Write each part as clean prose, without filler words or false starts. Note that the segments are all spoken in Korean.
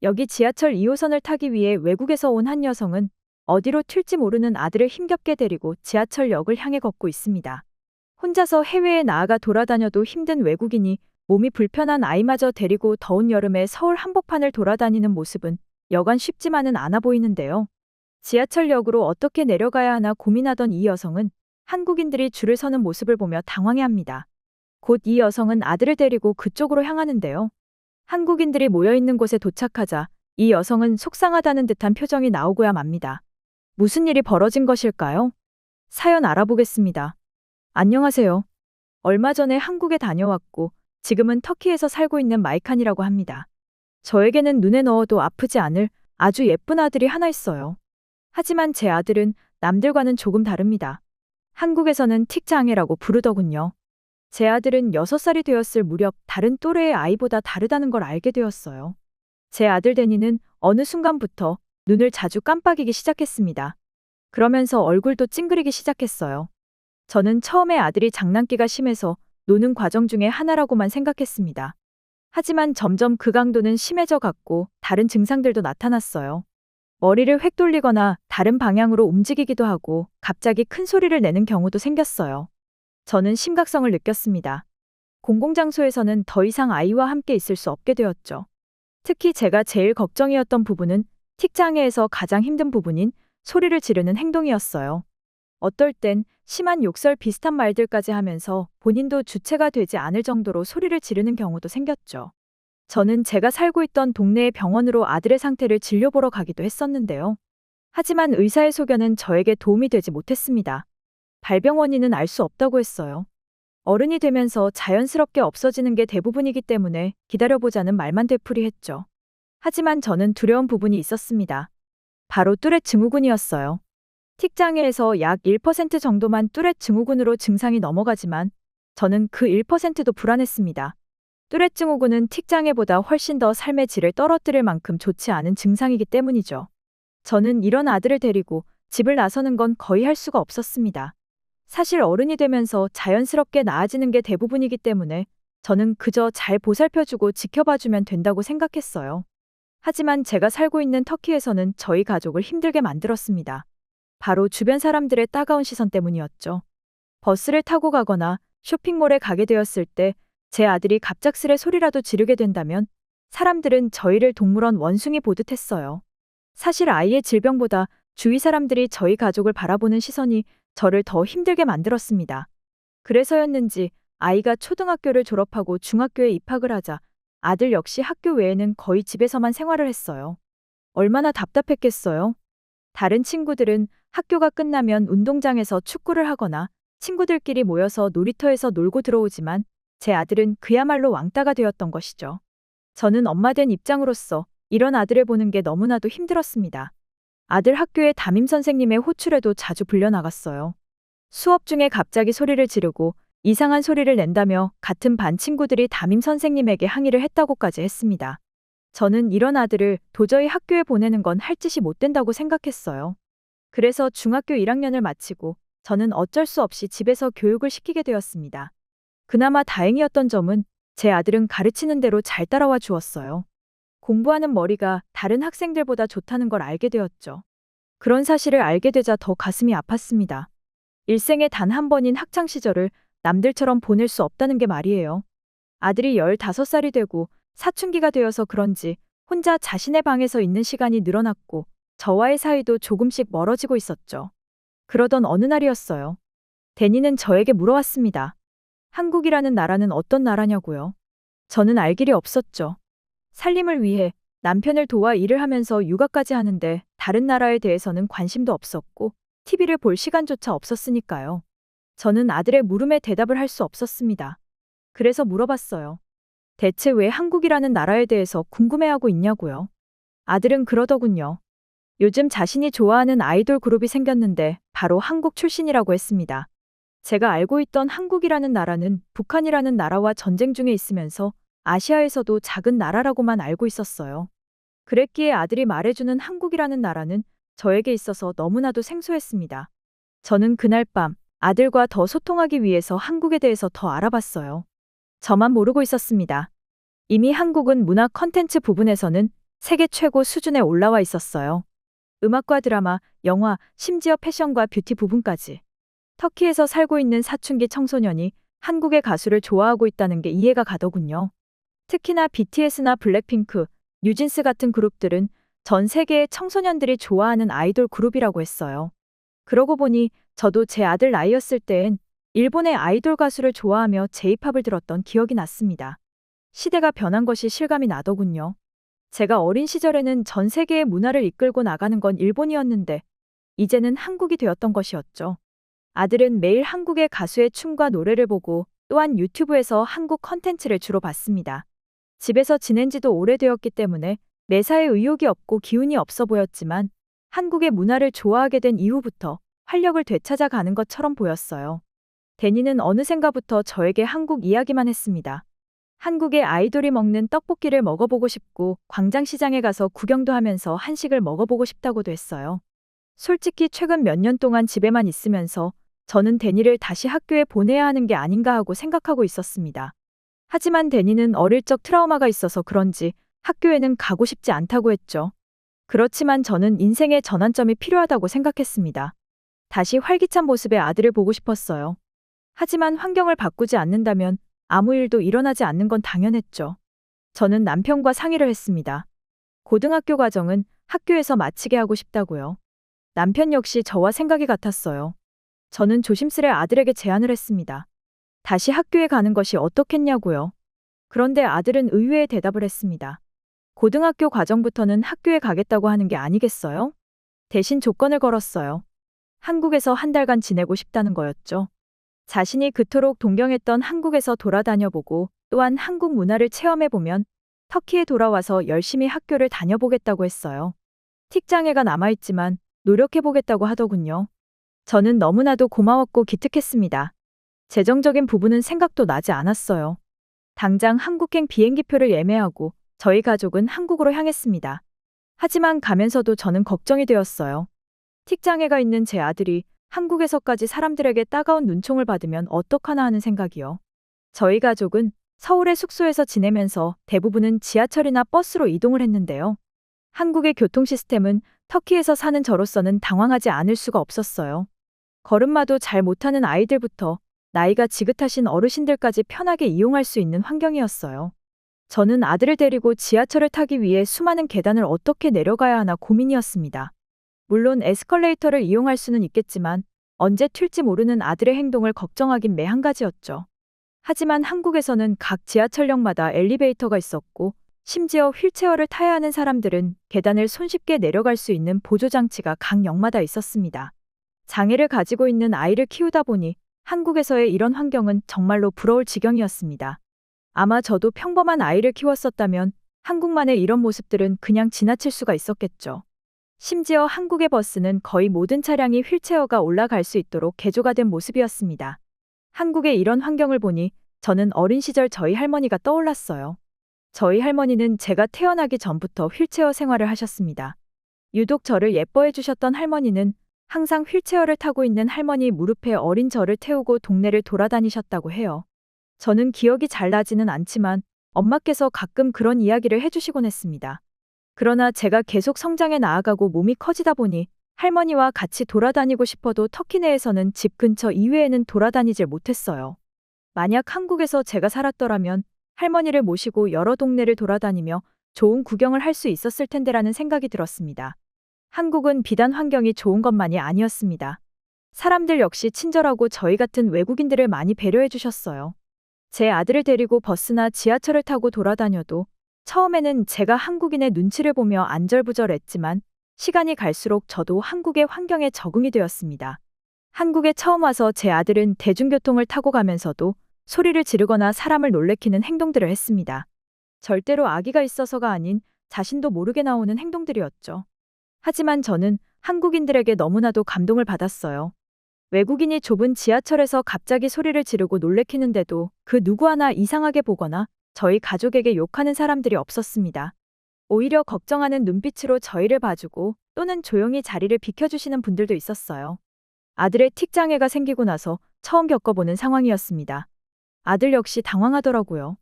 여기 지하철 2호선을 타기 위해 외국에서 온 한 여성은 어디로 튈지 모르는 아들을 힘겹게 데리고 지하철역을 향해 걷고 있습니다. 혼자서 해외에 나아가 돌아다녀도 힘든 외국인이 몸이 불편한 아이마저 데리고 더운 여름에 서울 한복판을 돌아다니는 모습은 여간 쉽지만은 않아 보이는데요. 지하철역으로 어떻게 내려가야 하나 고민하던 이 여성은 한국인들이 줄을 서는 모습을 보며 당황해합니다. 곧 이 여성은 아들을 데리고 그쪽으로 향하는데요. 한국인들이 모여있는 곳에 도착하자 이 여성은 속상하다는 듯한 표정이 나오고야 맙니다. 무슨 일이 벌어진 것일까요? 사연 알아보겠습니다. 안녕하세요. 얼마 전에 한국에 다녀왔고 지금은 터키에서 살고 있는 마이칸이라고 합니다. 저에게는 눈에 넣어도 아프지 않을 아주 예쁜 아들이 하나 있어요. 하지만 제 아들은 남들과는 조금 다릅니다. 한국에서는 틱장애라고 부르더군요. 제 아들은 6살이 되었을 무렵 다른 또래의 아이보다 다르다는 걸 알게 되었어요. 제 아들 데니는 어느 순간부터 눈을 자주 깜빡이기 시작했습니다. 그러면서 얼굴도 찡그리기 시작했어요. 저는 처음에 아들이 장난기가 심해서 노는 과정 중에 하나라고만 생각했습니다. 하지만 점점 그 강도는 심해져 갔고 다른 증상들도 나타났어요. 머리를 획 돌리거나 다른 방향으로 움직이기도 하고 갑자기 큰 소리를 내는 경우도 생겼어요. 저는 심각성을 느꼈습니다. 공공장소에서는 더 이상 아이와 함께 있을 수 없게 되었죠. 특히 제가 제일 걱정이었던 부분은 틱장애에서 가장 힘든 부분인 소리를 지르는 행동이었어요. 어떨 땐 심한 욕설 비슷한 말들까지 하면서 본인도 주체가 되지 않을 정도로 소리를 지르는 경우도 생겼죠. 저는 제가 살고 있던 동네의 병원으로 아들의 상태를 진료보러 가기도 했었는데요. 하지만 의사의 소견은 저에게 도움이 되지 못했습니다. 발병 원인은 알 수 없다고 했어요. 어른이 되면서 자연스럽게 없어지는 게 대부분이기 때문에 기다려보자는 말만 되풀이했죠. 하지만 저는 두려운 부분이 있었습니다. 바로 뚜렛 증후군이었어요. 틱장애에서 약 1% 정도만 뚜렛 증후군으로 증상이 넘어가지만 저는 그 1%도 불안했습니다. 뚜렛 증후군은 틱장애보다 훨씬 더 삶의 질을 떨어뜨릴 만큼 좋지 않은 증상이기 때문이죠. 저는 이런 아들을 데리고 집을 나서는 건 거의 할 수가 없었습니다. 사실 어른이 되면서 자연스럽게 나아지는 게 대부분이기 때문에 저는 그저 잘 보살펴주고 지켜봐주면 된다고 생각했어요. 하지만 제가 살고 있는 터키에서는 저희 가족을 힘들게 만들었습니다. 바로 주변 사람들의 따가운 시선 때문이었죠. 버스를 타고 가거나 쇼핑몰에 가게 되었을 때 제 아들이 갑작스레 소리라도 지르게 된다면 사람들은 저희를 동물원 원숭이 보듯 했어요. 사실 아이의 질병보다 주위 사람들이 저희 가족을 바라보는 시선이 저를 더 힘들게 만들었습니다. 그래서였는지 아이가 초등학교를 졸업하고 중학교에 입학을 하자 아들 역시 학교 외에는 거의 집에서만 생활을 했어요. 얼마나 답답했겠어요? 다른 친구들은 학교가 끝나면 운동장에서 축구를 하거나 친구들끼리 모여서 놀이터에서 놀고 들어오지만 제 아들은 그야말로 왕따가 되었던 것이죠. 저는 엄마 된 입장으로서 이런 아들을 보는 게 너무나도 힘들었습니다. 아들 학교에 담임 선생님의 호출에도 자주 불려나갔어요. 수업 중에 갑자기 소리를 지르고 이상한 소리를 낸다며 같은 반 친구들이 담임 선생님에게 항의를 했다고까지 했습니다. 저는 이런 아들을 도저히 학교에 보내는 건 할 짓이 못 된다고 생각했어요. 그래서 중학교 1학년을 마치고 저는 어쩔 수 없이 집에서 교육을 시키게 되었습니다. 그나마 다행이었던 점은 제 아들은 가르치는 대로 잘 따라와 주었어요. 공부하는 머리가 다른 학생들보다 좋다는 걸 알게 되었죠. 그런 사실을 알게 되자 더 가슴이 아팠습니다. 일생에 단 한 번인 학창 시절을 남들처럼 보낼 수 없다는 게 말이에요. 아들이 15살이 되고 사춘기가 되어서 그런지 혼자 자신의 방에서 있는 시간이 늘어났고 저와의 사이도 조금씩 멀어지고 있었죠. 그러던 어느 날이었어요. 데니는 저에게 물어왔습니다. 한국이라는 나라는 어떤 나라냐고요. 저는 알 길이 없었죠. 살림을 위해 남편을 도와 일을 하면서 육아까지 하는데 다른 나라에 대해서는 관심도 없었고 TV를 볼 시간조차 없었으니까요. 저는 아들의 물음에 대답을 할 수 없었습니다. 그래서 물어봤어요. 대체 왜 한국이라는 나라에 대해서 궁금해하고 있냐고요. 아들은 그러더군요. 요즘 자신이 좋아하는 아이돌 그룹이 생겼는데 바로 한국 출신이라고 했습니다. 제가 알고 있던 한국이라는 나라는 북한이라는 나라와 전쟁 중에 있으면서 아시아에서도 작은 나라라고만 알고 있었어요. 그랬기에 아들이 말해주는 한국이라는 나라는 저에게 있어서 너무나도 생소했습니다. 저는 그날 밤 아들과 더 소통하기 위해서 한국에 대해서 더 알아봤어요. 저만 모르고 있었습니다. 이미 한국은 문화 컨텐츠 부분에서는 세계 최고 수준에 올라와 있었어요. 음악과 드라마, 영화, 심지어 패션과 뷰티 부분까지. 터키에서 살고 있는 사춘기 청소년이 한국의 가수를 좋아하고 있다는 게 이해가 가더군요. 특히나 BTS나 블랙핑크, 뉴진스 같은 그룹들은 전 세계의 청소년들이 좋아하는 아이돌 그룹이라고 했어요. 그러고 보니 저도 제 아들 나이였을 때엔 일본의 아이돌 가수를 좋아하며 제이팝을 들었던 기억이 났습니다. 시대가 변한 것이 실감이 나더군요. 제가 어린 시절에는 전 세계의 문화를 이끌고 나가는 건 일본이었는데 이제는 한국이 되었던 것이었죠. 아들은 매일 한국의 가수의 춤과 노래를 보고 또한 유튜브에서 한국 컨텐츠를 주로 봤습니다. 집에서 지낸 지도 오래되었기 때문에 매사에 의욕이 없고 기운이 없어 보였지만 한국의 문화를 좋아하게 된 이후부터 활력을 되찾아가는 것처럼 보였어요. 데니는 어느샌가부터 저에게 한국 이야기만 했습니다. 한국의 아이돌이 먹는 떡볶이를 먹어보고 싶고 광장시장에 가서 구경도 하면서 한식을 먹어보고 싶다고도 했어요. 솔직히 최근 몇 년 동안 집에만 있으면서 저는 데니를 다시 학교에 보내야 하는 게 아닌가 하고 생각하고 있었습니다. 하지만 데니는 어릴 적 트라우마가 있어서 그런지 학교에는 가고 싶지 않다고 했죠. 그렇지만 저는 인생의 전환점이 필요하다고 생각했습니다. 다시 활기찬 모습의 아들을 보고 싶었어요. 하지만 환경을 바꾸지 않는다면 아무 일도 일어나지 않는 건 당연했죠. 저는 남편과 상의를 했습니다. 고등학교 과정은 학교에서 마치게 하고 싶다고요. 남편 역시 저와 생각이 같았어요. 저는 조심스레 아들에게 제안을 했습니다. 다시 학교에 가는 것이 어떻겠냐고요. 그런데 아들은 의외의 대답을 했습니다. 고등학교 과정부터는 학교에 가겠다고 하는 게 아니겠어요? 대신 조건을 걸었어요. 한국에서 한 달간 지내고 싶다는 거였죠. 자신이 그토록 동경했던 한국에서 돌아다녀보고 또한 한국 문화를 체험해보면 터키에 돌아와서 열심히 학교를 다녀보겠다고 했어요. 틱장애가 남아있지만 노력해보겠다고 하더군요. 저는 너무나도 고마웠고 기특했습니다. 재정적인 부분은 생각도 나지 않았어요. 당장 한국행 비행기표를 예매하고 저희 가족은 한국으로 향했습니다. 하지만 가면서도 저는 걱정이 되었어요. 틱장애가 있는 제 아들이 한국에서까지 사람들에게 따가운 눈총을 받으면 어떡하나 하는 생각이요. 저희 가족은 서울의 숙소에서 지내면서 대부분은 지하철이나 버스로 이동을 했는데요. 한국의 교통 시스템은 터키에서 사는 저로서는 당황하지 않을 수가 없었어요. 걸음마도 잘 못하는 아이들부터 나이가 지긋하신 어르신들까지 편하게 이용할 수 있는 환경이었어요. 저는 아들을 데리고 지하철을 타기 위해 수많은 계단을 어떻게 내려가야 하나 고민이었습니다. 물론 에스컬레이터를 이용할 수는 있겠지만 언제 튈지 모르는 아들의 행동을 걱정하긴 매한가지였죠. 하지만 한국에서는 각 지하철역마다 엘리베이터가 있었고 심지어 휠체어를 타야 하는 사람들은 계단을 손쉽게 내려갈 수 있는 보조장치가 각 역마다 있었습니다. 장애를 가지고 있는 아이를 키우다 보니 한국에서의 이런 환경은 정말로 부러울 지경이었습니다. 아마 저도 평범한 아이를 키웠었다면 한국만의 이런 모습들은 그냥 지나칠 수가 있었겠죠. 심지어 한국의 버스는 거의 모든 차량이 휠체어가 올라갈 수 있도록 개조가 된 모습이었습니다. 한국의 이런 환경을 보니 저는 어린 시절 저희 할머니가 떠올랐어요. 저희 할머니는 제가 태어나기 전부터 휠체어 생활을 하셨습니다. 유독 저를 예뻐해 주셨던 할머니는 항상 휠체어를 타고 있는 할머니 무릎에 어린 저를 태우고 동네를 돌아다니셨다고 해요. 저는 기억이 잘 나지는 않지만 엄마께서 가끔 그런 이야기를 해주시곤 했습니다. 그러나 제가 계속 성장해 나아가고 몸이 커지다 보니 할머니와 같이 돌아다니고 싶어도 터키 내에서는 집 근처 이외에는 돌아다니질 못했어요. 만약 한국에서 제가 살았더라면 할머니를 모시고 여러 동네를 돌아다니며 좋은 구경을 할 수 있었을 텐데라는 생각이 들었습니다. 한국은 비단 환경이 좋은 것만이 아니었습니다. 사람들 역시 친절하고 저희 같은 외국인들을 많이 배려해 주셨어요. 제 아들을 데리고 버스나 지하철을 타고 돌아다녀도 처음에는 제가 한국인의 눈치를 보며 안절부절했지만 시간이 갈수록 저도 한국의 환경에 적응이 되었습니다. 한국에 처음 와서 제 아들은 대중교통을 타고 가면서도 소리를 지르거나 사람을 놀래키는 행동들을 했습니다. 절대로 아기가 있어서가 아닌 자신도 모르게 나오는 행동들이었죠. 하지만 저는 한국인들에게 너무나도 감동을 받았어요. 외국인이 좁은 지하철에서 갑자기 소리를 지르고 놀래키는데도 그 누구 하나 이상하게 보거나 저희 가족에게 욕하는 사람들이 없었습니다. 오히려 걱정하는 눈빛으로 저희를 봐주고 또는 조용히 자리를 비켜주시는 분들도 있었어요. 아들의 틱장애가 생기고 나서 처음 겪어보는 상황이었습니다. 아들 역시 당황하더라고요.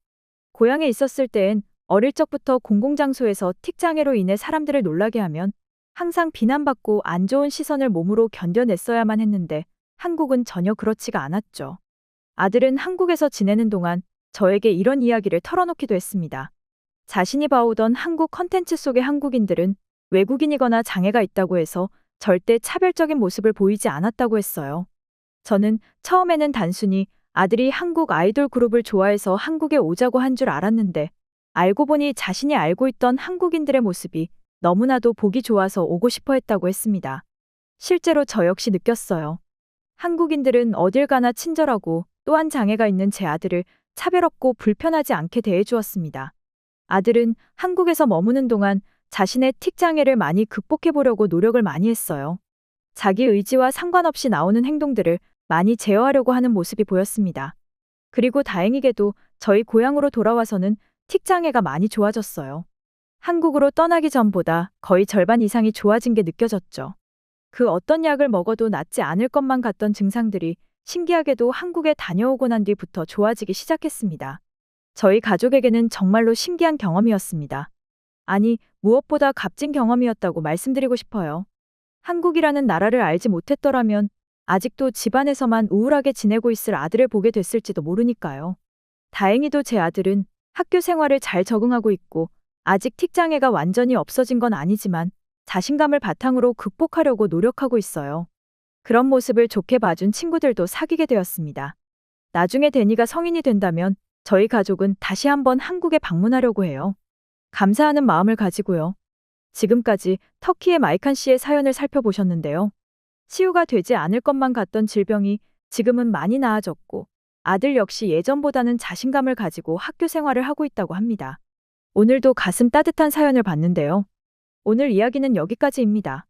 고향에 있었을 때엔 어릴 적부터 공공장소에서 틱장애로 인해 사람들을 놀라게 하면 항상 비난받고 안 좋은 시선을 몸으로 견뎌냈어야만 했는데 한국은 전혀 그렇지가 않았죠. 아들은 한국에서 지내는 동안 저에게 이런 이야기를 털어놓기도 했습니다. 자신이 봐오던 한국 컨텐츠 속의 한국인들은 외국인이거나 장애가 있다고 해서 절대 차별적인 모습을 보이지 않았다고 했어요. 저는 처음에는 단순히 아들이 한국 아이돌 그룹을 좋아해서 한국에 오자고 한 줄 알았는데 알고 보니 자신이 알고 있던 한국인들의 모습이 너무나도 보기 좋아서 오고 싶어 했다고 했습니다. 실제로 저 역시 느꼈어요. 한국인들은 어딜 가나 친절하고 또한 장애가 있는 제 아들을 차별 없고 불편하지 않게 대해주었습니다. 아들은 한국에서 머무는 동안 자신의 틱장애를 많이 극복해 보려고 노력을 많이 했어요. 자기 의지와 상관없이 나오는 행동들을 많이 제어하려고 하는 모습이 보였습니다. 그리고 다행히게도 저희 고향으로 돌아와서는 틱장애가 많이 좋아졌어요. 한국으로 떠나기 전보다 거의 절반 이상이 좋아진 게 느껴졌죠. 그 어떤 약을 먹어도 낫지 않을 것만 같던 증상들이 신기하게도 한국에 다녀오고 난 뒤부터 좋아지기 시작했습니다. 저희 가족에게는 정말로 신기한 경험이었습니다. 아니, 무엇보다 값진 경험이었다고 말씀드리고 싶어요. 한국이라는 나라를 알지 못했더라면 아직도 집안에서만 우울하게 지내고 있을 아들을 보게 됐을지도 모르니까요. 다행히도 제 아들은 학교 생활을 잘 적응하고 있고 아직 틱장애가 완전히 없어진 건 아니지만 자신감을 바탕으로 극복하려고 노력하고 있어요. 그런 모습을 좋게 봐준 친구들도 사귀게 되었습니다. 나중에 데니가 성인이 된다면 저희 가족은 다시 한번 한국에 방문하려고 해요. 감사하는 마음을 가지고요. 지금까지 터키의 마이칸 씨의 사연을 살펴보셨는데요. 치유가 되지 않을 것만 같던 질병이 지금은 많이 나아졌고 아들 역시 예전보다는 자신감을 가지고 학교 생활을 하고 있다고 합니다. 오늘도 가슴 따뜻한 사연을 봤는데요. 오늘 이야기는 여기까지입니다.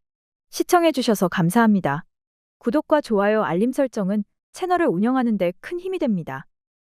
시청해주셔서 감사합니다. 구독과 좋아요, 알림 설정은 채널을 운영하는 데 큰 힘이 됩니다.